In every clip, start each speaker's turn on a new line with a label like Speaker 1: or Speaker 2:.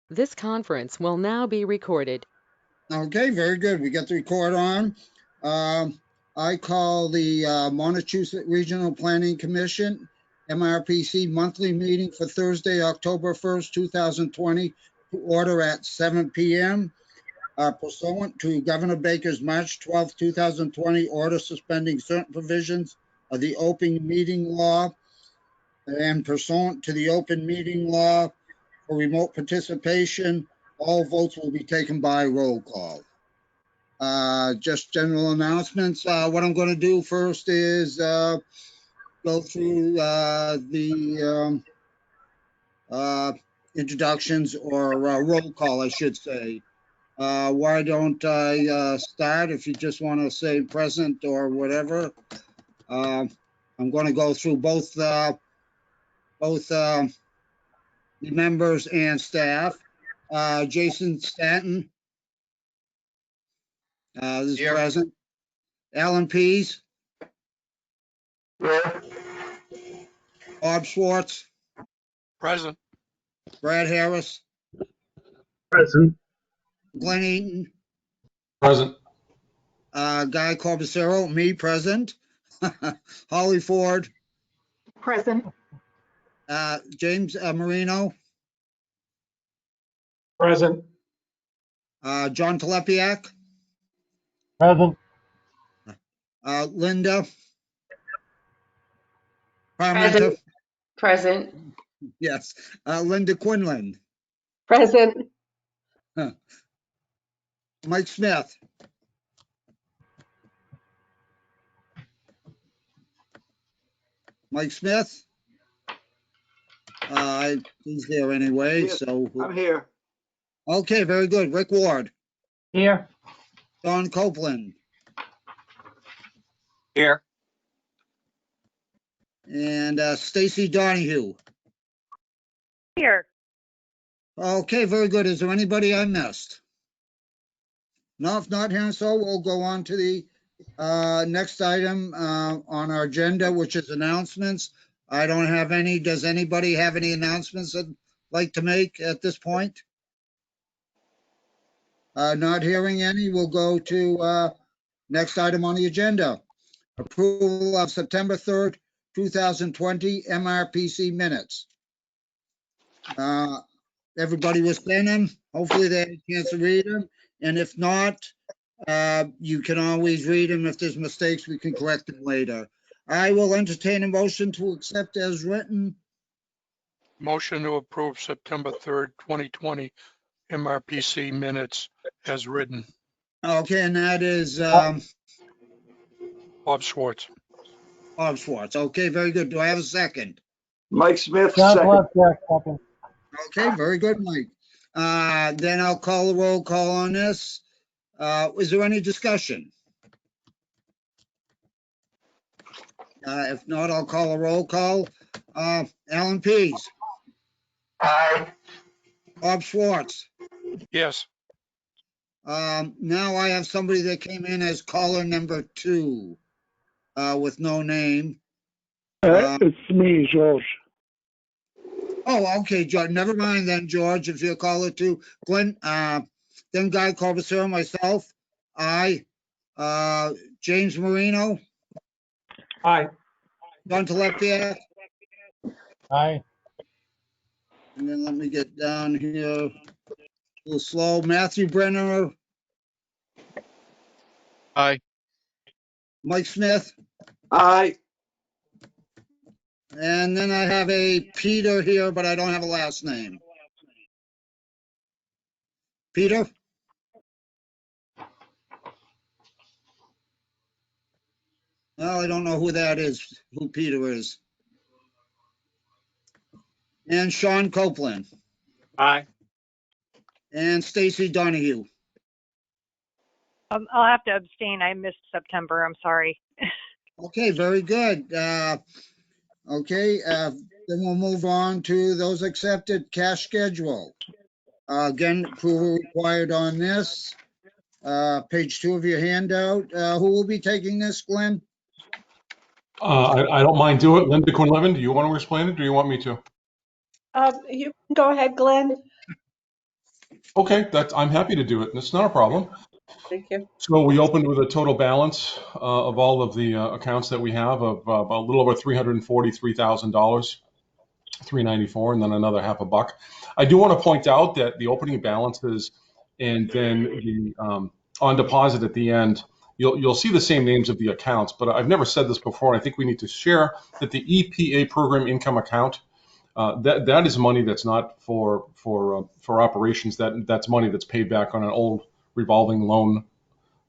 Speaker 1: This conference will now be recorded.
Speaker 2: Okay, very good. We got the record on. I call the Montechusett Regional Planning Commission, MRPC monthly meeting for Thursday, October 1st, 2020, to order at 7 p.m. Pursuant to Governor Baker's March 12th, 2020 order suspending certain provisions of the open meeting law and pursuant to the open meeting law for remote participation, all votes will be taken by roll call. Just general announcements. What I'm going to do first is go through the introductions or roll call, I should say. Why don't I start if you just want to say present or whatever. I'm going to go through both the members and staff. Jason Stanton is
Speaker 3: Here.
Speaker 2: present. Alan Pease.
Speaker 3: Here.
Speaker 2: Bob Schwartz.
Speaker 3: Present.
Speaker 2: Brad Harris.
Speaker 4: Present.
Speaker 2: Glenn Eaton.
Speaker 4: Present.
Speaker 2: Guy Corbacero, me present. Holly Ford.
Speaker 5: Present.
Speaker 2: James Marino.
Speaker 4: Present.
Speaker 2: John Telepiak.
Speaker 4: Present.
Speaker 2: Linda. Parmenter.
Speaker 5: Present.
Speaker 2: Yes. Linda Quinlan.
Speaker 5: Present.
Speaker 2: Mike Smith. Mike Smith. He's there anyway,
Speaker 6: Yes,
Speaker 2: so.
Speaker 6: I'm here.
Speaker 2: Okay, very good. Rick Ward.
Speaker 4: Here.
Speaker 2: Don Copeland.
Speaker 3: Here.
Speaker 2: And Stacy Donahue.
Speaker 5: Here.
Speaker 2: Okay, very good. Is there anybody I missed? No, if not here, so we'll go on to the next item on our agenda, which is announcements. I don't have any. Does anybody have any announcements they'd like to make at this point? Not hearing any, we'll go to next item on the agenda. Approval of September 3rd, 2020 MRPC minutes. Everybody was planning. Hopefully they had a chance to read them. And if not, you can always read them. If there's mistakes, we can correct them later. I will entertain a motion to accept as written.
Speaker 3: Motion to approve September 3rd, 2020 MRPC minutes as written.
Speaker 2: Okay, and that is
Speaker 3: Bob Schwartz.
Speaker 2: Bob Schwartz. Okay, very good. Do I have a second?
Speaker 6: Mike Smith,
Speaker 4: John
Speaker 6: second.
Speaker 4: Telepiak, second.
Speaker 2: Okay, very good, Mike. Then I'll call the roll call on this. Is there any discussion? If not, I'll call a roll call. Alan Pease.
Speaker 6: Aye.
Speaker 2: Bob Schwartz.
Speaker 3: Yes.
Speaker 2: Now I have somebody that came in as caller number 2 with no name.
Speaker 4: It's me, George.
Speaker 2: Oh, okay, George. Never mind then, George, if you're caller 2. Glenn, then Guy Corbacero, myself. I, James Marino.
Speaker 4: Aye.
Speaker 2: John Telepiak.
Speaker 4: Aye.
Speaker 2: And then let me get down here a little slow. Matthew Brenner.
Speaker 3: Aye.
Speaker 2: Mike Smith.
Speaker 6: Aye.
Speaker 2: And then I have a Peter here, but I don't have a last name. Peter? Well, I don't know who that is, who Peter is. And Sean Copeland.
Speaker 3: Aye.
Speaker 2: And Stacy Donahue.
Speaker 7: I'll have to abstain. I missed September. I'm sorry.
Speaker 2: Okay, very good. Okay, then we'll move on to those accepted cash schedule. Again, approval required on this. Page 2 of your handout. Who will be taking this, Glenn?
Speaker 4: I don't mind doing it. Linda Quinlan, do you want to explain it or do you want me to?
Speaker 5: You can go ahead, Glenn.
Speaker 4: Okay, I'm happy to do it. It's not a problem.
Speaker 5: Thank you.
Speaker 4: So we opened with a total balance of all of the accounts that we have of about a little over $343,000, 394, and then another half a buck. I do want to point out that the opening balances and then the on deposit at the end, you'll see the same names of the accounts, but I've never said this before, and I think we need to share that the EPA program income account, that is money that's not for operations. That's money that's paid back on an old revolving loan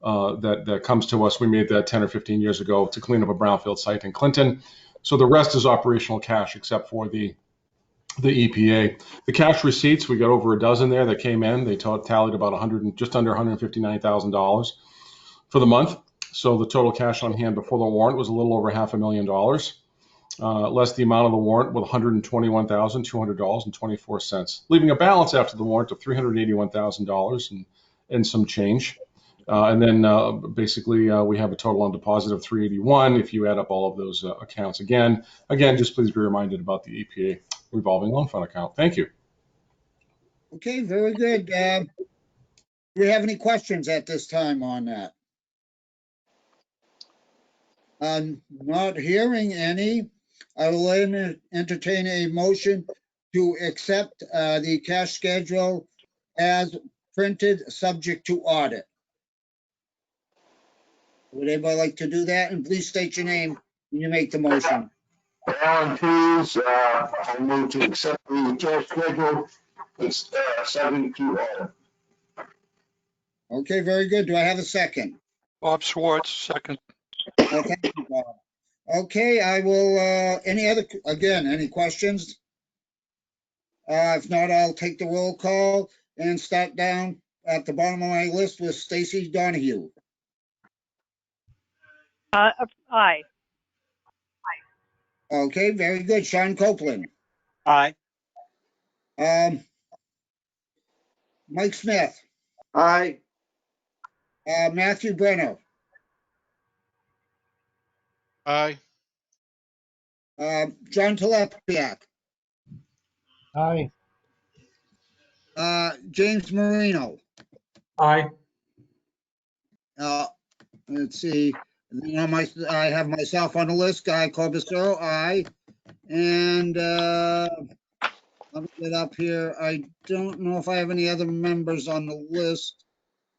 Speaker 4: that comes to us. We made that 10 or 15 years ago to clean up a brownfield site in Clinton. So the rest is operational cash, except for the EPA. The cash receipts, we got over a dozen there that came in. They tallied about just under $159,000 for the month. So the total cash on hand before the warrant was a little over $500,000. Less the amount of the warrant with $121,200.24, leaving a balance after the warrant of $381,000 and some change. And then basically we have a total on deposit of 381 if you add up all of those accounts. Again, just please be reminded about the EPA revolving loan fund account. Thank you.
Speaker 2: Okay, very good. Do we have any questions at this time on that? I'm not hearing any. I will entertain a motion to accept the cash schedule as printed, subject to audit. Would anybody like to do that? And please state your name when you make the motion.
Speaker 6: Alan Pease, I move to accept the cash schedule. It's subject to audit.
Speaker 2: Okay, very good. Do I have a second?
Speaker 3: Bob Schwartz, second.
Speaker 2: Well, thank you, Bob. Okay, I will, any questions? If not, I'll take the roll call and start down at the bottom of my list with Stacy Donahue.
Speaker 7: Aye.
Speaker 2: Okay, very good. Sean Copeland.
Speaker 3: Aye.
Speaker 2: Mike Smith.
Speaker 6: Aye.
Speaker 2: Matthew Brenner.
Speaker 8: Aye.
Speaker 2: John Telepiak.
Speaker 4: Aye.
Speaker 2: James Marino.
Speaker 4: Aye.
Speaker 2: Let's see. I have myself on the list. Guy Corbisero, aye. And let me get up here. I don't know if I have any other members on the list.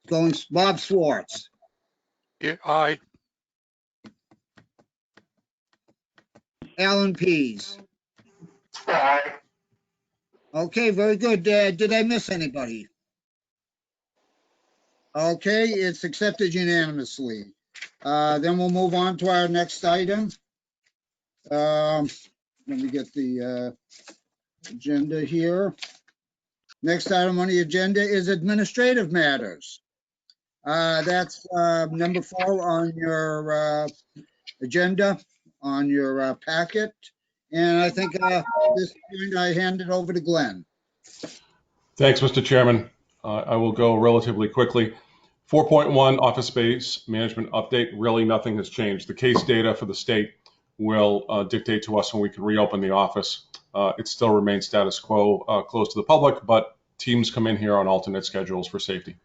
Speaker 2: Going, Bob Schwartz.
Speaker 3: Yeah, aye.
Speaker 2: Alan Pease.
Speaker 6: Aye.
Speaker 2: Okay, very good. Did I miss anybody? Okay, it's accepted unanimously. Then we'll move on to our next item. Let me get the agenda here. Next item on the agenda is administrative matters. That's number 4 on your agenda, on your packet. And I think at this point I hand it over to Glenn.
Speaker 4: Thanks, Mr. Chairman. I will go relatively quickly. 4.1 office space management update. Really nothing has changed. The case data for the state will dictate to us when we can reopen the office. It still remains status quo, closed to the public, but teams come in here on alternate schedules for safety.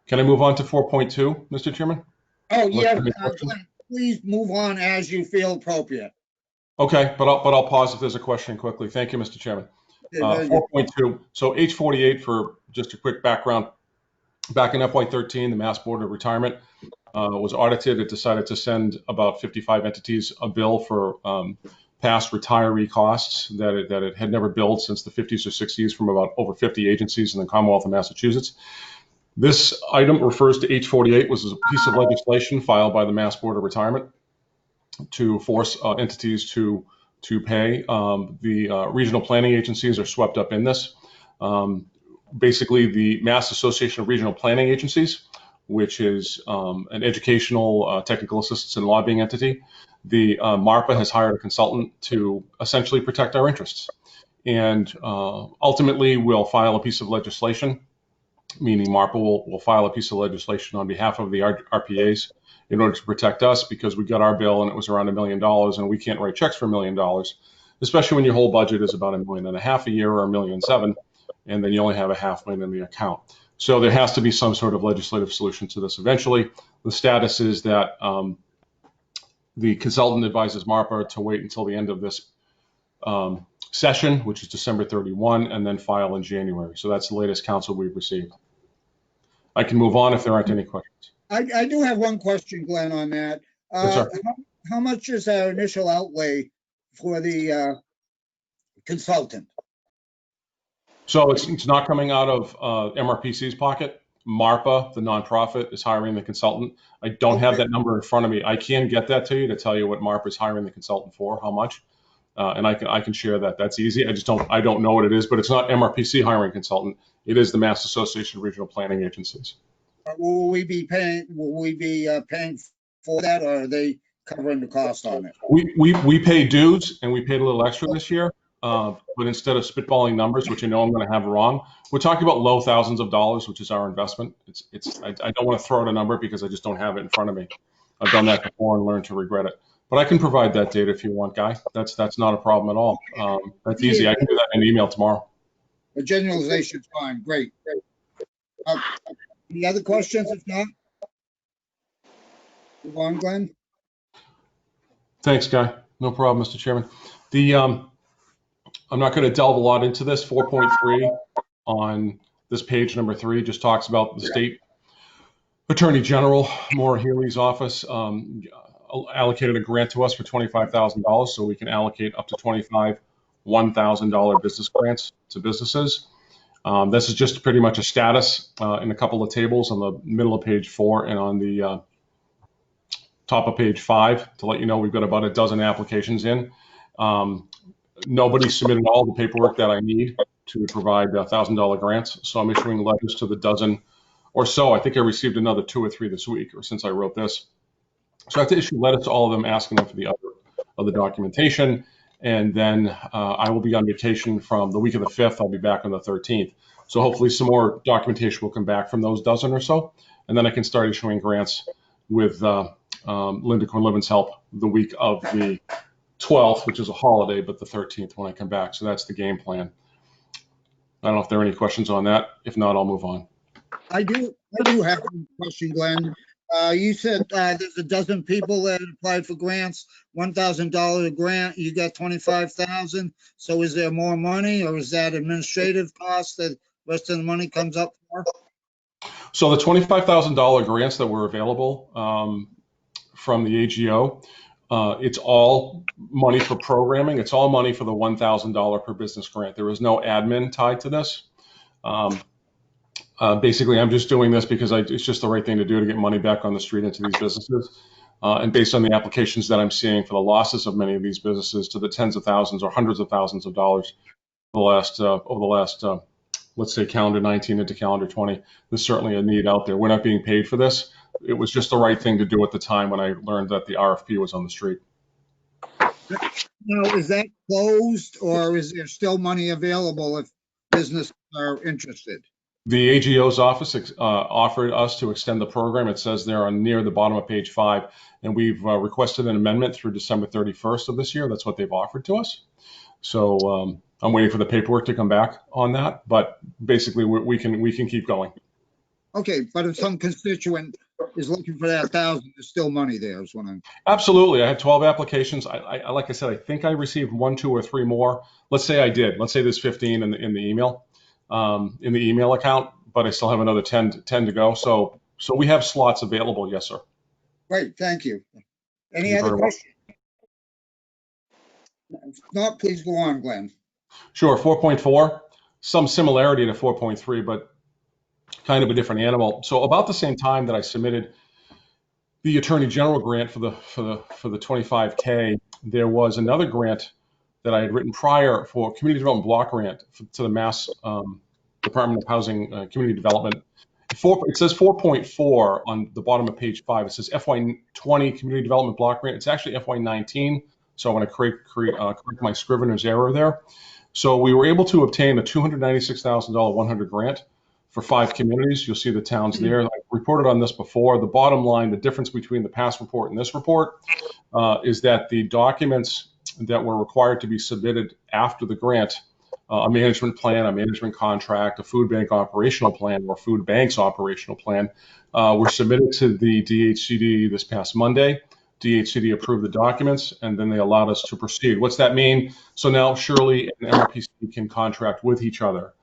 Speaker 4: Can I move on to 4.2, Mr. Chairman?
Speaker 2: Oh, yeah, Glenn, please move on as you feel appropriate.
Speaker 4: Okay, but I'll pause if there's a question quickly. Thank you, Mr. Chairman. 4.2. So H48, for just a quick background, back in FY13, the Mass Board of Retirement was audited. It decided to send about 55 entities a bill for past retiree costs that it had never billed since the 50s or 60s from about over 50 agencies in the Commonwealth of Massachusetts. This item refers to H48, which is a piece of legislation filed by the Mass Board of Retirement to force entities to pay. The regional planning agencies are swept up in this. Basically, the Mass Association of Regional Planning Agencies, which is an educational, technical assistance and lobbying entity, the MARPA has hired a consultant to essentially protect our interests. And ultimately, we'll file a piece of legislation, meaning MARPA will file a piece of legislation on behalf of the RPAs in order to protect us, because we got our bill and it was around $1 million, and we can't write checks for $1 million, especially when your whole budget is about $1.5 million a year or $1.7 million. and then you only have $500,000 in the account. So there has to be some sort of legislative solution to this eventually. The status is that the consultant advises MARPA to wait until the end of this session, which is December 31, and then file in January. So that's the latest counsel we've received. I can move on if there aren't any questions.
Speaker 2: I do have one question, Glenn, on that.
Speaker 4: Yes, sir.
Speaker 2: How much is our initial outlay for the consultant?
Speaker 4: So it's not coming out of MRPC's pocket. MARPA, the nonprofit, is hiring the consultant. I don't have that number in front of me. I can get that to you to tell you what MARPA is hiring the consultant for, how much, and I can share that. That's easy. I don't know what it is, but it's not MRPC hiring consultant. It is the Mass Association of Regional Planning Agencies.
Speaker 2: Will we be paying for that, or are they covering the cost on it?
Speaker 4: We pay dues, and we paid a little extra this year. But instead of spitballing numbers, which I know I'm going to have wrong, we're talking about low thousands of dollars, which is our investment. I don't want to throw out a number because I just don't have it in front of me. I've done that before and learned to regret it. But I can provide that data if you want, Guy. That's not a problem at all. That's easy. I can do that in an email tomorrow.
Speaker 2: The generalization is fine. Great. Any other questions? If not, move on, Glenn.
Speaker 4: Thanks, Guy. No problem, Mr. Chairman. I'm not going to delve a lot into this. 4.3 on this page number 3 just talks about the state attorney general, Maura Healey's office, allocated a grant to us for $25,000, so we can allocate up to 25 $1,000 business grants to businesses. This is just pretty much a status in a couple of tables on the middle of page 4 and on the top of page 5 to let you know we've got about a dozen applications in. Nobody submitted all the paperwork that I need to provide $1,000 grants, so I'm issuing letters to the dozen or so. I think I received another 2 or 3 this week, or since I wrote this. So I have to issue letters to all of them asking them for the other documentation, and then I will be on vacation from the week of the 5th. I'll be back on the 13th. So hopefully some more documentation will come back from those dozen or so, and then I can start issuing grants with Linda Cornliven's help the week of the 12th, which is a holiday, but the 13th when I come back. So that's the game plan. I don't know if there are any questions on that. If not, I'll move on.
Speaker 2: I do have a question, Glenn. You said there's a dozen people that applied for grants, $1,000 grant, you got 25,000. So is there more money, or is that administrative costs that the rest of the money comes up for?
Speaker 4: So the $25,000 grants that were available from the AGO, it's all money for programming. It's all money for the $1,000 per business grant. There is no admin tied to this. Basically, I'm just doing this because it's just the right thing to do to get money back on the street into these businesses. And based on the applications that I'm seeing for the losses of many of these businesses to the tens of thousands or hundreds of thousands of dollars over the last, let's say, calendar 19 into calendar 20, there's certainly a need out there. We're not being paid for this. It was just the right thing to do at the time when I learned that the RFP was on the street.
Speaker 2: Now, is that closed, or is there still money available if businesses are interested?
Speaker 4: The AGO's office offered us to extend the program. It says there on near the bottom of page 5, and we've requested an amendment through December 31st of this year. That's what they've offered to us. So I'm waiting for the paperwork to come back on that, but basically we can keep going.
Speaker 2: Okay, but if some constituent is looking for that 1,000, there's still money there, is what I'm.
Speaker 4: Absolutely. I had 12 applications. I like I said, I think I received 1, 2, or 3 more. Let's say I did. Let's say there's 15 in the email. In the email account, but I still have another 10 to go. So we have slots available. Yes, sir.
Speaker 2: Great, thank you. Any
Speaker 4: You're
Speaker 2: other
Speaker 4: very
Speaker 2: questions? If not, please go on, Glenn.
Speaker 4: Sure. 4.4, some similarity to 4.3, but kind of a different animal. So about the same time that I submitted the Attorney General grant for the 25K, there was another grant that I had written prior for Community Development Block Grant to the Mass Department of Housing Community Development. It says 4.4 on the bottom of page 5. It says FY20 Community Development Block Grant. It's actually FY19, so I want to correct my scrivener's error there. So we were able to obtain a $296,000 100 grant for 5 communities. You'll see the towns there. I reported on this before. The bottom line, the difference between the past report and this report is that the documents that were required to be submitted after the grant a management plan, a management contract, a food bank operational plan, or food bank's operational plan, were submitted to the DHCD this past Monday. DHCD approved the documents, and then they allowed us to proceed. What's that mean? So now Shirley and MRPC can contract with each other.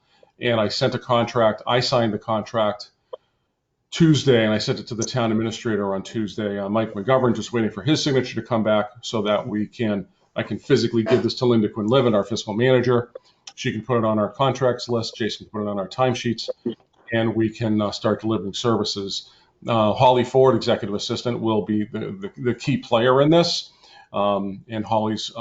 Speaker 4: And I sent a contract. I signed the contract Tuesday, and I sent it to the town administrator on Tuesday. Mike McGovern, just waiting for his signature to come back so that I can physically give this to Linda Quinn-Livin, our fiscal manager. She can put it on our contracts list. Jason can put it on our timesheets, and we can start delivering services. Holly Ford, executive assistant, will be the key player in this, and Holly's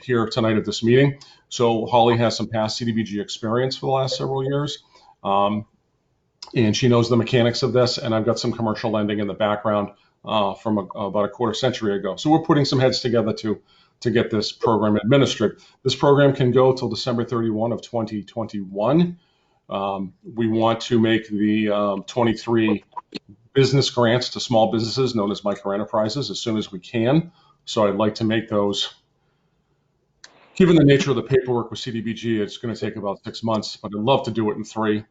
Speaker 4: here tonight at this meeting. So Holly has some past CDBG experience for the last several years, and she knows the mechanics of this, and I've got some commercial lending in the background from about a quarter century ago. So we're putting some heads together to get this program administered. This program can go till December 31 of 2021. We want to make the 23 business grants to small businesses known as micro enterprises as soon as we can. So I'd like to make those. Given the nature of the paperwork with CDBG, it's going to take about 6 months, but I'd love to do it in 3.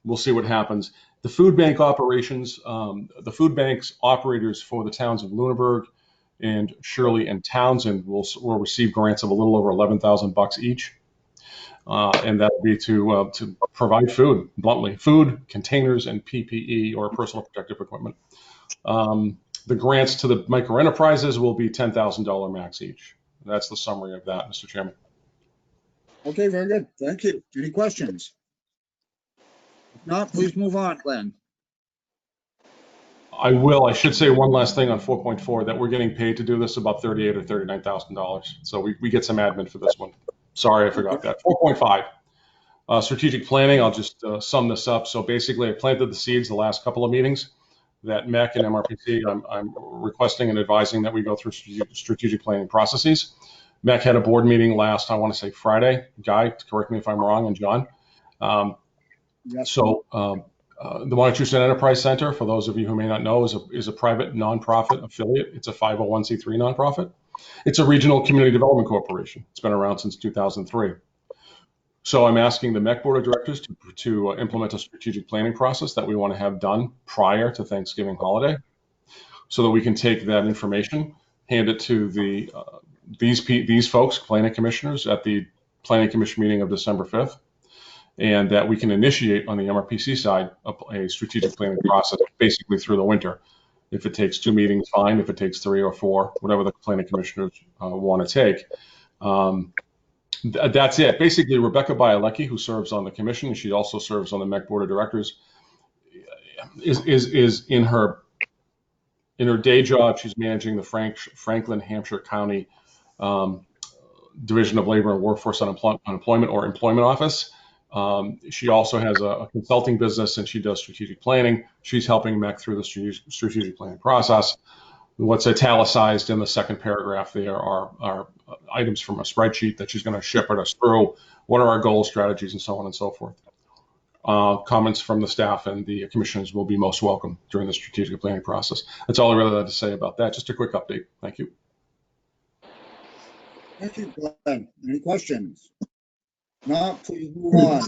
Speaker 4: We'll see what happens. The food bank operations, the food banks operators for the towns of Lunenburg and Shirley and Townsend will receive grants of a little over $11,000 each. And that would be to provide food, bluntly, food, containers, and PPE, or personal protective equipment. The grants to the micro enterprises will be $10,000 max each. That's the summary of that, Mr. Chairman.
Speaker 2: Okay, very good. Thank you. Any questions? If not, please move on, Glenn.
Speaker 4: I will. I should say one last thing on 4.4, that we're getting paid to do this, about $38,000 or $39,000. So we get some admin for this one. Sorry, I forgot that. 4.5, strategic planning. I'll just sum this up. So basically, I planted the seeds the last couple of meetings that MEC and MRPC, I'm requesting and advising that we go through strategic planning processes. MEC had a board meeting last, I want to say Friday. Guy, correct me if I'm wrong, and John.
Speaker 2: Yes.
Speaker 4: So the Montechusett Enterprise Center, for those of you who may not know, is a private nonprofit affiliate. It's a 501c3 nonprofit. It's a regional community development corporation. It's been around since 2003. So I'm asking the MEC Board of Directors to implement a strategic planning process that we want to have done prior to Thanksgiving holiday, so that we can take that information, hand it to these folks, planning commissioners, at the planning commission meeting of December 5th, and that we can initiate on the MRPC side a strategic planning process basically through the winter. If it takes 2 meetings, fine. If it takes 3 or 4, whatever the planning commissioners want to take. That's it. Basically, Rebecca Bielecki, who serves on the commission, and she also serves on the MEC Board of Directors, is in her day job. She's managing the Franklin Hampshire County Division of Labor and Workforce Unemployment or Employment Office. She also has a consulting business, and she does strategic planning. She's helping MEC through the strategic planning process. What's italicized in the second paragraph there are items from a spreadsheet that she's going to shepherd us through. What are our goals, strategies, and so on and so forth. Comments from the staff and the commissioners will be most welcome during the strategic planning process. That's all I really had to say about that. Just a quick update. Thank you.
Speaker 2: Thank you, Glenn. Any questions? No, please move on.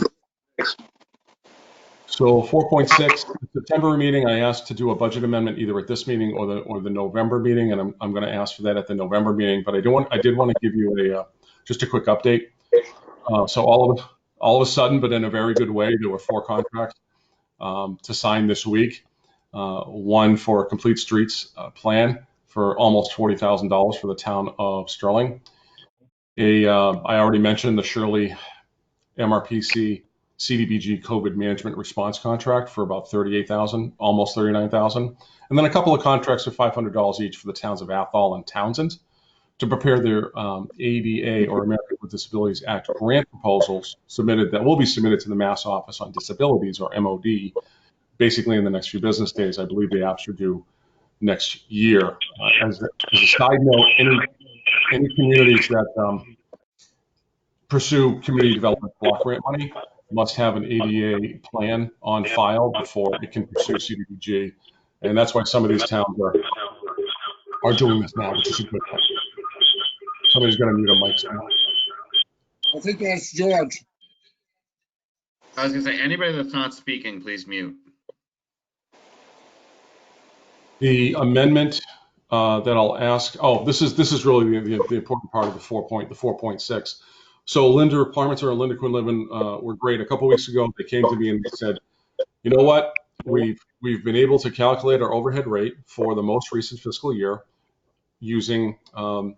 Speaker 4: So 4.6, September meeting, I asked to do a budget amendment either at this meeting or the November meeting, and I'm going to ask for that at the November meeting. But I did want to give you just a quick update. So all of a sudden, but in a very good way, there were 4 contracts to sign this week. One for a complete streets plan for almost $40,000 for the town of Sterling. I already mentioned the Shirley MRPC CDBG COVID management response contract for about $38,000, almost $39,000. And then a couple of contracts for $500 each for the towns of Athol and Townsend to prepare their ADA, or Americans with Disabilities Act, grant proposals that will be submitted to the Mass Office on Disabilities, or MOD, basically in the next few business days. I believe the apps are due next year. As a side note, any communities that pursue community development block grant money must have an ADA plan on file before it can pursue CDBG. And that's why some of these towns are doing this now, which is a good thing. Somebody's going to mute a mic now.
Speaker 2: I think that's George.
Speaker 8: I was gonna say, anybody that's not speaking, please mute.
Speaker 4: The amendment that I'll ask, this is really the important part of the 4.6. So Linda Parmenter and Linda Quinlivan were great. A couple weeks ago, they came to me and they said, you know what? We've been able to calculate our overhead rate for the most recent fiscal year using a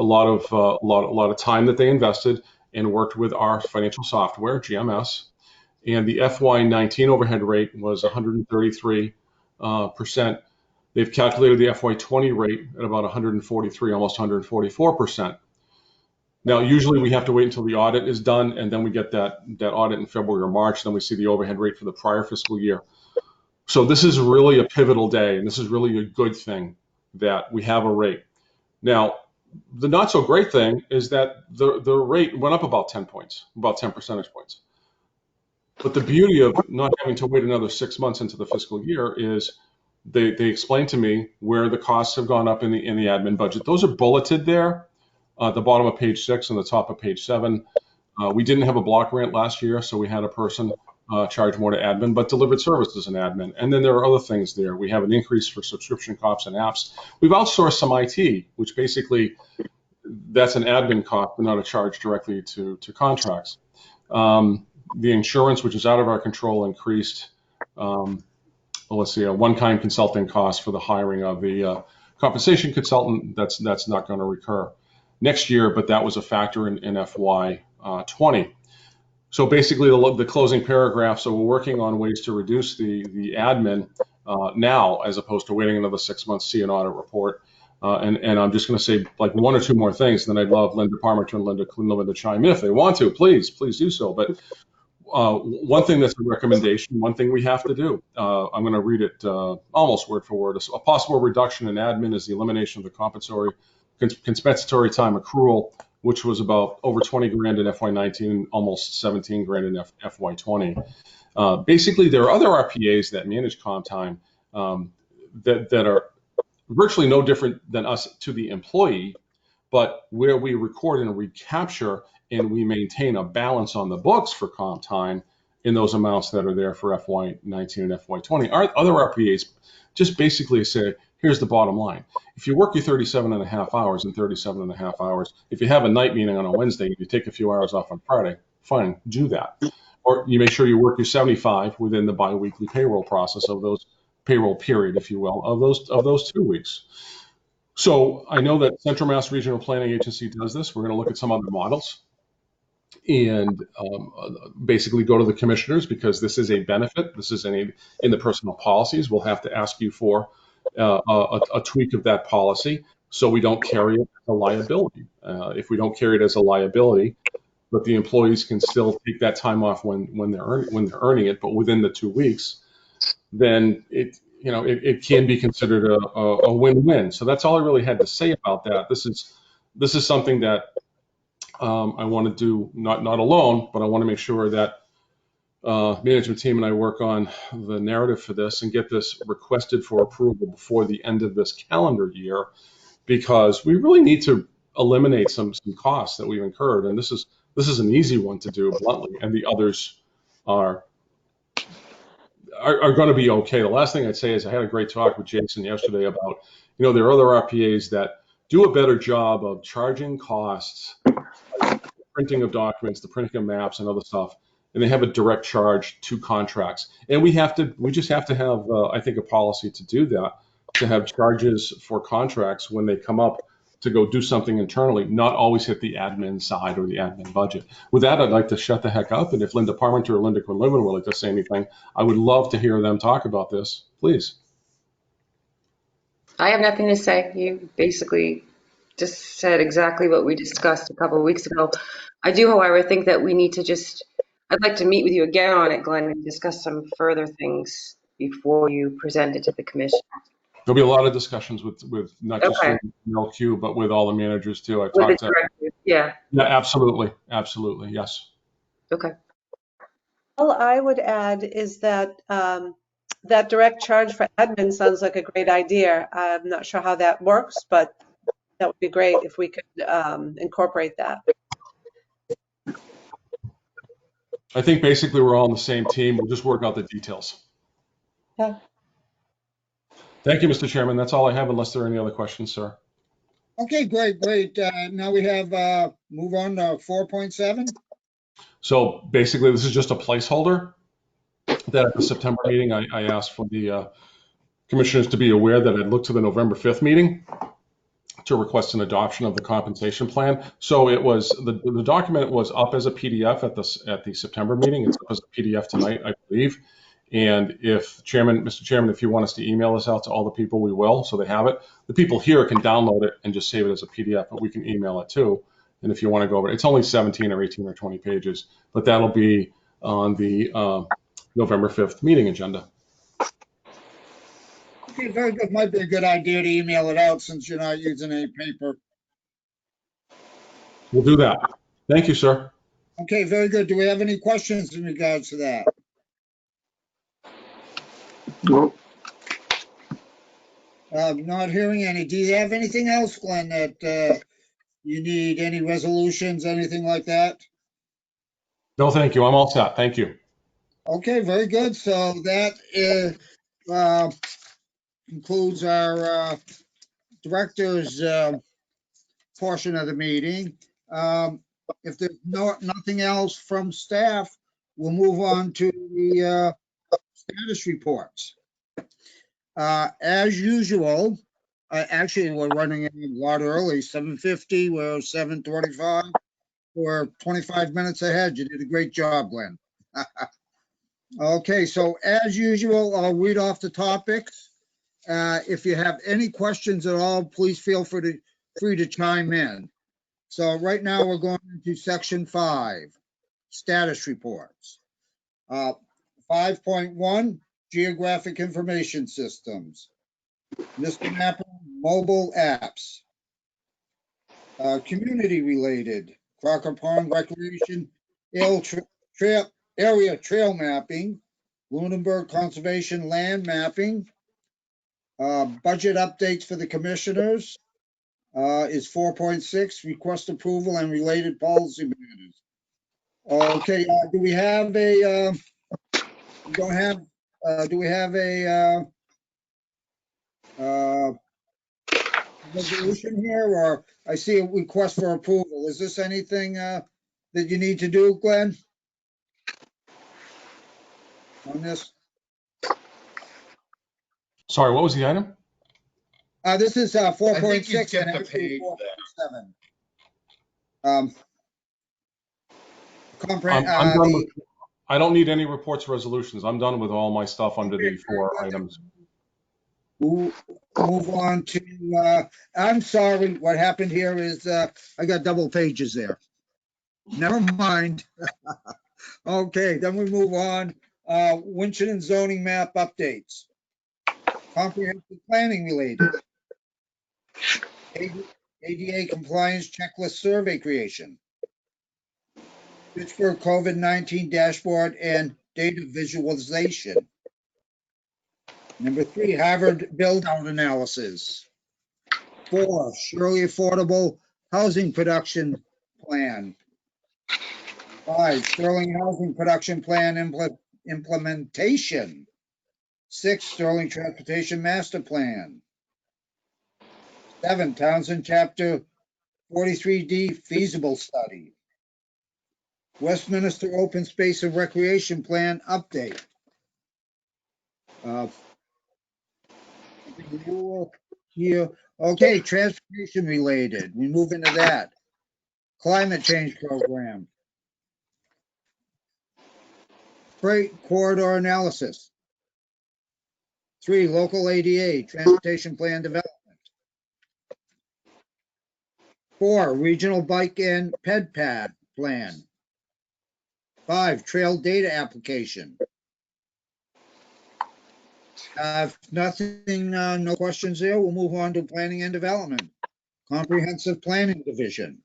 Speaker 4: lot of time that they invested and worked with our financial software, GMS. And the FY19 overhead rate was 133%. They've calculated the FY20 rate at about 143, almost 144%. Now, usually we have to wait until the audit is done, and then we get that audit in February or March. Then we see the overhead rate for the prior fiscal year. So this is really a pivotal day, and this is really a good thing that we have a rate. Now, the not so great thing is that the rate went up about 10 points, about 10 percentage points. But the beauty of not having to wait another 6 months into the fiscal year is they explained to me where the costs have gone up in the admin budget. Those are bulleted there at the bottom of page 6 and the top of page 7. We didn't have a block grant last year, so we had a person charge more to admin, but delivered services and admin. And then there are other things there. We have an increase for subscription costs and apps. We've outsourced some IT, which basically that's an admin cost, but not a charge directly to contracts. The insurance, which is out of our control, increased. Let's see, a one-time consulting cost for the hiring of the compensation consultant. That's not going to recur next year, but that was a factor in FY20. So basically, the closing paragraph. So we're working on ways to reduce the admin now, as opposed to waiting another 6 months to see an audit report. And I'm just going to say like one or two more things, and then I'd love Linda Parmenter and Linda Quinlivan to chime in if they want to. Please do so. But one thing that's a recommendation, one thing we have to do, I'm going to read it almost word for word. A possible reduction in admin is the elimination of the compensatory time accrual, which was about over 20 grand in FY19 and almost 17 grand in FY20. Basically, there are other RPAs that manage comp time that are virtually no different than us to the employee, but where we record and recapture and we maintain a balance on the books for comp time in those amounts that are there for FY19 and FY20. Our other RPAs just basically say, here's the bottom line. If you work your 37 and a half hours, if you have a night meeting on a Wednesday, you take a few hours off on Friday, fine, do that. Or you make sure you work your 75 within the biweekly payroll process of those payroll period, if you will, of those 2 weeks. So I know that Central Mass Regional Planning Agency does this. We're going to look at some other models and basically go to the commissioners because this is a benefit. This is in the personal policies. We'll have to ask you for a tweak of that policy so we don't carry it as a liability. If we don't carry it as a liability, but the employees can still take that time off when they're earning it, but within the 2 weeks, then it can be considered a win-win. So that's all I really had to say about that. This is something that I want to do not alone, but I want to make sure that management team and I work on the narrative for this and get this requested for approval before the end of this calendar year, because we really need to eliminate some costs that we've incurred, and this is an easy one to do bluntly, and the others are going to be okay. The last thing I'd say is I had a great talk with Jason yesterday about, there are other RPAs that do a better job of charging costs, like the printing of documents, the printing of maps and other stuff, and they have a direct charge to contracts. And we just have to have, I think, a policy to do that, to have charges for contracts when they come up to go do something internally, not always hit the admin side or the admin budget. With that, I'd like to shut the heck up. And if Linda Parmenter or Linda Quinlivan would like to say anything, I would love to hear them talk about this. Please.
Speaker 5: I have nothing to say. You basically just said exactly what we discussed a couple of weeks ago. I do, however, think that we need to I'd like to meet with you again on it, Glenn, and discuss some further things before you present it to the commission.
Speaker 4: There'll be a lot of discussions with not just LQ, but with all the managers too. I've talked to.
Speaker 5: Yeah,
Speaker 4: absolutely, yes.
Speaker 5: Okay.
Speaker 9: All I would add is that that direct charge for admin sounds like a great idea. I'm not sure how that works, but that would be great if we could incorporate that.
Speaker 4: I think basically we're all on the same team. We'll just work out the details.
Speaker 9: Yeah.
Speaker 4: Thank you, Mr. Chairman. That's all I have unless there are any other questions, sir.
Speaker 2: Okay, great. Now we have, move on to 4.7.
Speaker 4: So basically, this is just a placeholder that at the September meeting, I asked for the commissioners to be aware that I'd look to the November 5th meeting to request an adoption of the compensation plan. So it was, the document was up as a PDF at the September meeting. It's up as a PDF tonight, I believe. And if Mr. Chairman, if you want us to email this out to all the people, we will, so they have it. The people here can download it and just save it as a PDF, but we can email it too. And if you want to go over it, it's only 17 or 18 or 20 pages, but that'll be on the November 5th meeting agenda.
Speaker 2: Okay, very good. Might be a good idea to email it out since you're not using any paper.
Speaker 4: We'll do that. Thank you, sir.
Speaker 2: Okay, very good. Do we have any questions in regards to that?
Speaker 6: Nope.
Speaker 2: Not hearing any. Do you have anything else, Glenn, that you need, any resolutions, anything like that?
Speaker 4: No, thank you. I'm all set. Thank you.
Speaker 2: Okay, very good. So that concludes our director's portion of the meeting. If there's nothing else from staff, we'll move on to the status reports. As usual, actually, we're running a lot early, 7:50, we're 7:25. We're 25 minutes ahead. You did a great job, Glenn. Okay, so as usual, I'll read off the topics. If you have any questions at all, please feel free to chime in. So right now we're going into section 5, status reports. 5.1, geographic information systems. Mr. Napper, mobile apps. Community related, Crocker Pond Recreation, area trail mapping, Lunenburg Conservation land mapping. Budget updates for the commissioners is 4.6, request approval and related policy matters. Okay, do we have a, do we have a resolution here, or I see a request for approval. Is this anything that you need to do, Glenn? On this?
Speaker 4: Sorry, what was the item?
Speaker 2: This is 4.6.
Speaker 8: I think you skipped a page there.
Speaker 4: I'm done with, I don't need any reports or resolutions. I'm done with all my stuff under the 4 items.
Speaker 2: Move on to, I'm sorry, what happened here is I got double pages there. Never mind. Okay, then we move on. Winchendon zoning map updates. Comprehensive planning related. ADA compliance checklist survey creation. Pittsburgh COVID-19 dashboard and data visualization. Number 3, Harvard build-out analysis. 4, Shirley Affordable Housing Production Plan. 5, Sterling Housing Production Plan implementation. 6, Sterling Transportation Master Plan. 7, Townsend Chapter 43D feasible study. Westminster Open Space and Recreation Plan update. Here, okay, transportation related. We move into that. Climate change program. Freight corridor analysis. 3, local ADA transportation plan development. 4, regional bike and ped pad plan. 5, trail data application. Nothing, no questions there. We'll move on to planning and development. Comprehensive Planning Division.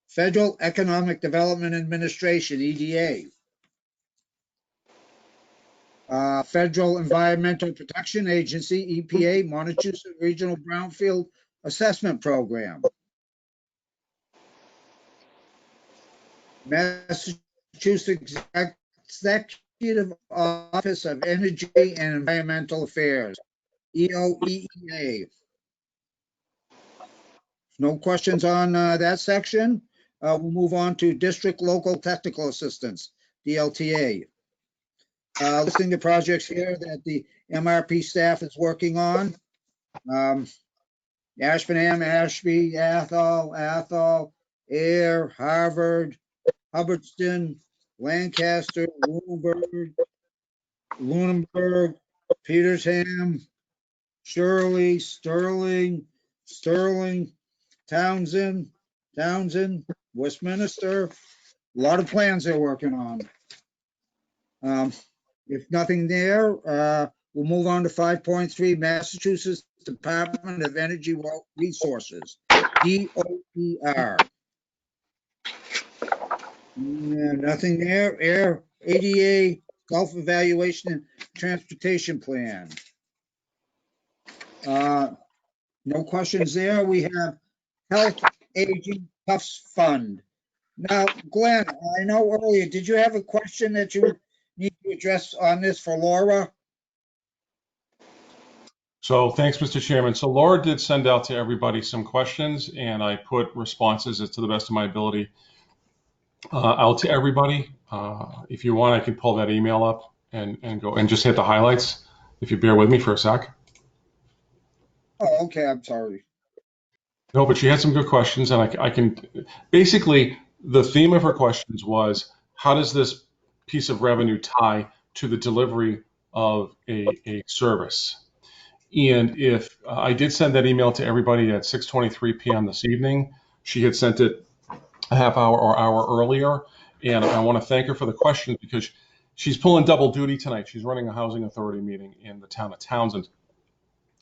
Speaker 2: Federal Economic Development Administration, EDA. Federal Environmental Protection Agency, EPA, Montechusett Regional Brownfield Assessment Program. Massachusetts Massachusetts Executive Office of Energy and Environmental Affairs, EOEEA. No questions on that section. We'll move on to District Local Technical Assistance, DLTA. Listing the projects here that the MRP staff is working on. Ashburnham, Ashby, Athol, Air, Harvard, Hubbardston, Lancaster, Lunenburg, Petersham, Shirley, Sterling, Townsend, Westminster. A lot of plans they're working on. If nothing there, we'll move on to 5.3, Massachusetts Department of Energy Resources, DOER. Nothing there. Air, ADA, Self-Evaluation and Transportation Plan. No questions there. We have Health Aging Tufts Fund. Now, Glenn, I know earlier, did you have a question that you need to address on this for Laura?
Speaker 4: So thanks, Mr. Chairman. So Laura did send out to everybody some questions, and I put responses as to the best of my ability out to everybody. If you want, I can pull that email up and go and just hit the highlights, if you bear with me for a sec.
Speaker 2: Oh, okay, I'm sorry.
Speaker 4: No, but she had some good questions, and I can basically, the theme of her questions was, how does this piece of revenue tie to the delivery of a service? And if I did send that email to everybody at 6:23 p.m. this evening, she had sent it a half hour or hour earlier, and I want to thank her for the questions because she's pulling double duty tonight. She's running a housing authority meeting in the town of Townsend.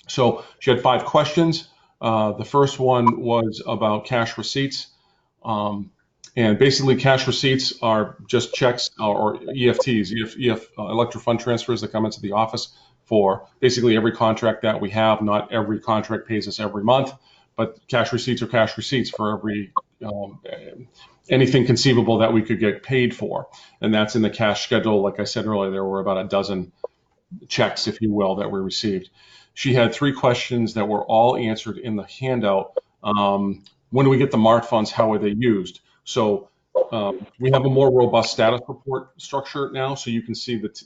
Speaker 4: So she had 5 questions. The first one was about cash receipts. And basically cash receipts are just checks or EFTs, electric fund transfers that come into the office for basically every contract that we have. Not every contract pays us every month, but cash receipts are cash receipts for every anything conceivable that we could get paid for. And that's in the cash schedule. Like I said earlier, there were about a dozen checks, if you will, that were received. She had 3 questions that were all answered in the handout. When do we get the MART funds? How are they used? So we have a more robust status report structure now, so you can see that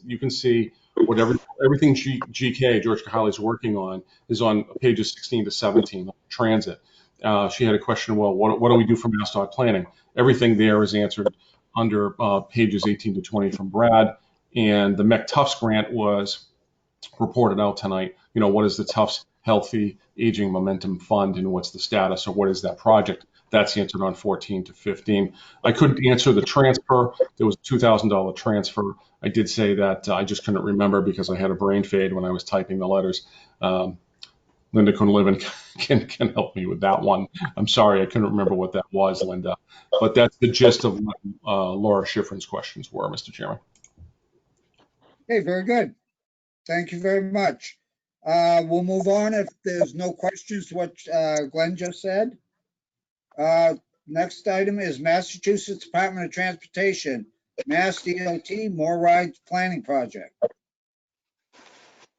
Speaker 4: everything GK George Kahale is working on is on pages 16 to 17 transit. She had a question. Well, what do we do for MassDOT planning? Everything there is answered under pages 18 to 20 from Brad, and the MEC Tufts grant was reported out tonight. You know, what is the Tufts Healthy Aging Momentum Fund and what's the status, or what is that project? That's answered on 14 to 15. I couldn't answer the transfer. There was a $2,000 transfer. I did say that I just couldn't remember because I had a brain fade when I was typing the letters. Linda Quinlivan can help me with that one. I'm sorry, I couldn't remember what that was, Linda. But that's the gist of what Laura Schifrin's questions were, Mr. Chairman.
Speaker 2: Okay, very good. Thank you very much. We'll move on if there's no questions to what Glenn just said. Next item is Massachusetts Department of Transportation, Mass DOT More Rides Planning Project.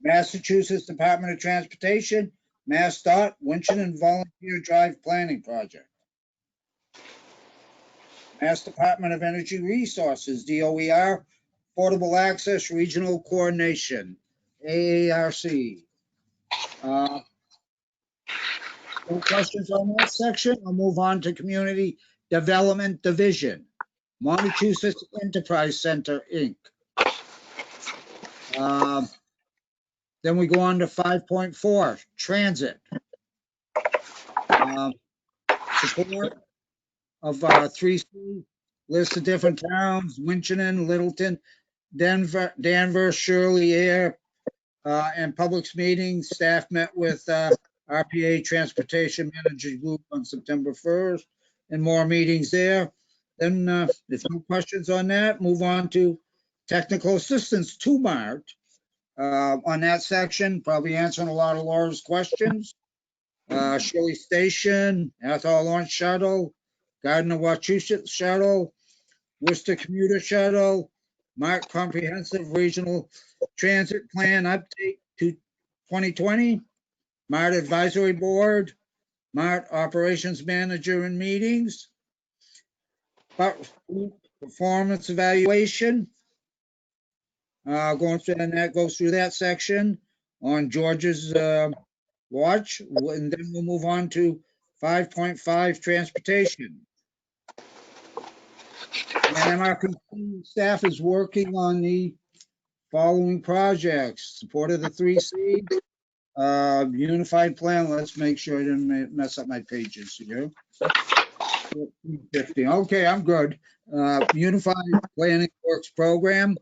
Speaker 2: Massachusetts Department of Transportation, MassDOT Winchendon Volunteer Drive Planning Project. Mass Department of Energy Resources, DOER, Affordable Access Regional Coordination, AARC. No questions on that section. I'll move on to Community Development Division, Massachusetts Enterprise Center, Inc. Then we go on to 5.4, Transit. Support of 3C, list of different towns, Winchendon, Littleton, Danvers, Shirley, Air, and public meetings. Staff met with RPA Transportation Manager Group on September 1st, and more meetings there. Then if no questions on that, move on to technical assistance to MART. On that section, probably answering a lot of Laura's questions. Shirley Station, Athol Launch Shuttle, Gardner Wachusett Shuttle, Worcester Commuter Shuttle, MART Comprehensive Regional Transit Plan Update to 2020, MART Advisory Board, MART Operations Manager and Meetings, Performance Evaluation. Going through, and that goes through that section on George's watch, and then we'll move on to 5.5 Transportation. And MRPC staff is working on the following projects: support of the 3 Cs, unified plan. Let's make sure I didn't mess up my pages here. 50. Okay, I'm good. Unified Planning Works Program.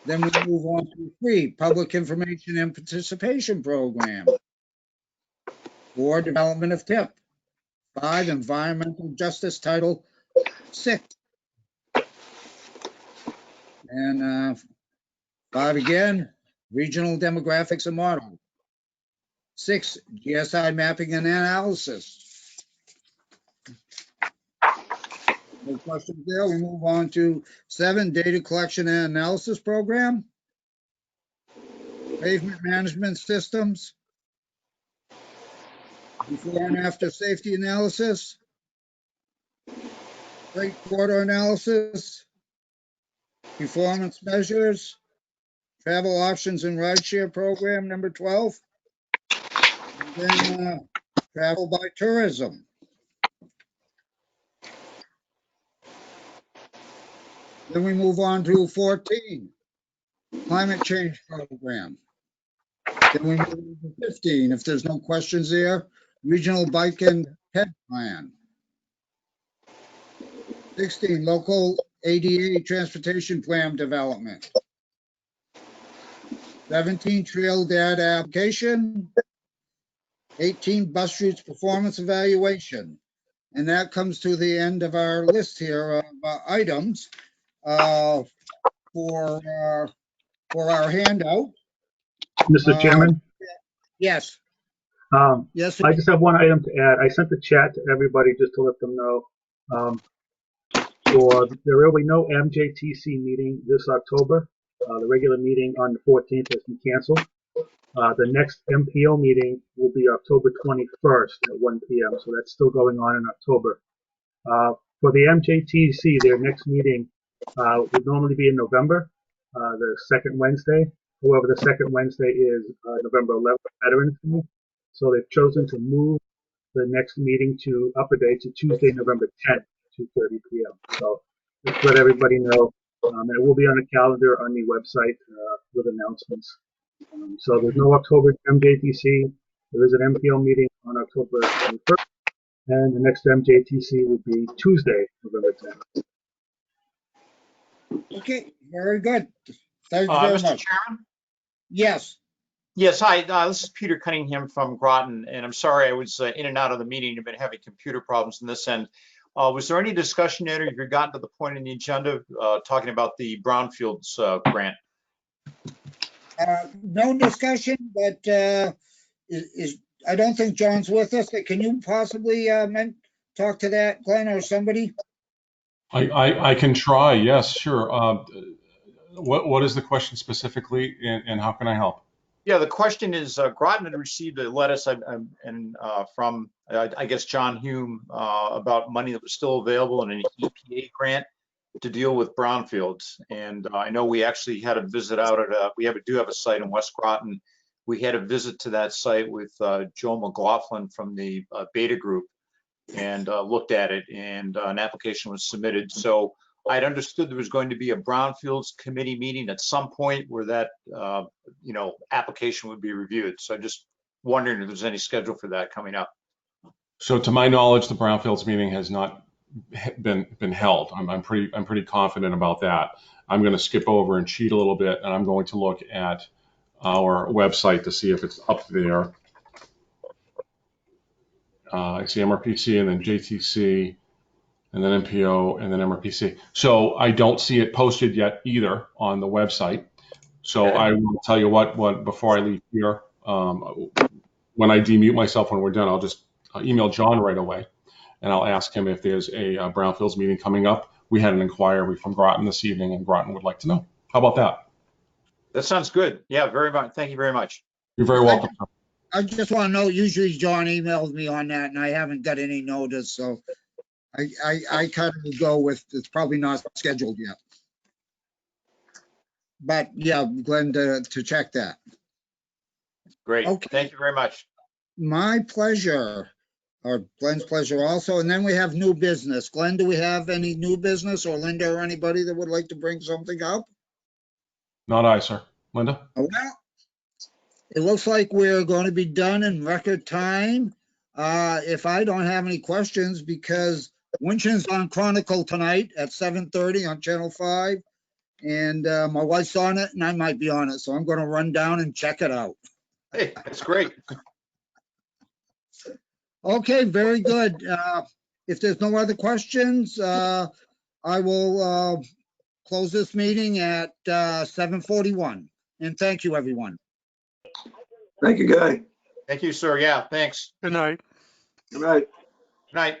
Speaker 2: Then we move on to 3, Public Information and Participation Program. 4, Development of TIP. 5, Environmental Justice Title 6. And 5 again, Regional Demographics and Model. 6, GSI Mapping and Analysis. No questions there. We move on to 7, Data Collection and Analysis Program. Pavement Management Systems. Before and after safety analysis. Freight corridor analysis. Performance measures. Travel options and rideshare program number 12. And then travel by tourism. Then we move on to 14, climate change program. Then we move to 15, if there's no questions there, regional bike and ped plan. 16, local ADA transportation plan development. 17, trail data application. 18, bus routes performance evaluation. And that comes to the end of our list here of items for our handout.
Speaker 10: Mr. Chairman?
Speaker 2: Yes. Yes.
Speaker 10: I just have one item to add. I sent the chat to everybody just to let them know. There will be no MJTC meeting this October. The regular meeting on the 14th has been canceled. The next MPO meeting will be October 21st at 1 p.m. So that's still going on in October. For the MJTC, their next meeting would normally be in November, the second Wednesday. However, the second Wednesday is November 11th, Veterans Day. So they've chosen to move the next meeting to up a day to Tuesday, November 10th, 2:30 p.m. So just let everybody know. And it will be on the calendar on the website with announcements. So there's no October MJTC. There is an MPO meeting on October 21st. And the next MJTC will be Tuesday, November 10th.
Speaker 2: Okay, very good. Thank you very
Speaker 11: Mr.
Speaker 2: much.
Speaker 11: Chairman?
Speaker 2: Yes.
Speaker 11: Yes, hi, this is Peter Cunningham from Groton, and I'm sorry I was in and out of the meeting. I've been having computer problems on this end. Was there any discussion yet, or have you gotten to the point in the agenda talking about the Brownfields grant?
Speaker 2: No discussion, but I don't think John's with us. Can you possibly talk to that, Glenn, or somebody?
Speaker 4: I can try. Yes, sure. What is the question specifically, and how can I help?
Speaker 11: Yeah, the question is, Groton had received a letter from, I guess, John Hume about money that was still available in an EPA grant to deal with brownfields. And I know we actually had a visit out at, do have a site in West Groton. We had a visit to that site with Joe McLaughlin from the Beta Group and looked at it, and an application was submitted. So I'd understood there was going to be a Brownfields committee meeting at some point where that, application would be reviewed. So I'm just wondering if there's any schedule for that coming up.
Speaker 4: So to my knowledge, the Brownfields meeting has not been held. I'm pretty confident about that. I'm going to skip over and cheat a little bit, and I'm going to look at our website to see if it's up there. I see MRPC and then JTC. And then MPO, and then MRPC. So I don't see it posted yet either on the website. So okay. I will tell you what before I leave here, when I demute myself when we're done, I'll just email John right away and I'll ask him if there's a brownfields meeting coming up. We had an inquiry from Groton this evening, and Groton would like to know. How about that?
Speaker 11: That sounds good. Yeah, very much. Thank you very much.
Speaker 4: You're very welcome. Sir.
Speaker 2: I just want to know, usually John emails me on that and I haven't got any notice, so I kind of go with, it's probably not scheduled yet. But yeah, Glenn, to check that.
Speaker 11: Great.
Speaker 2: Okay.
Speaker 11: Thank you very much.
Speaker 2: My pleasure, or Glenn's pleasure also. And then we have new business. Glenn, do we have any new business, or Linda or anybody that would like to bring something up?
Speaker 4: Not I, sir. Linda?
Speaker 2: Well, it looks like we're going to be done in record time. If I don't have any questions, because Winchendon's on Chronicle tonight at 7:30 on Channel 5. And my wife's on it and I might be on it. So I'm going to run down and check it out.
Speaker 11: Hey, that's great.
Speaker 2: Okay, very good. If there's no other questions, I will close this meeting at 7:41. And thank you, everyone.
Speaker 6: Thank you, Guy.
Speaker 11: Thank you, sir. Yeah, thanks.
Speaker 3: Good night.
Speaker 6: Good night.
Speaker 11: Good night.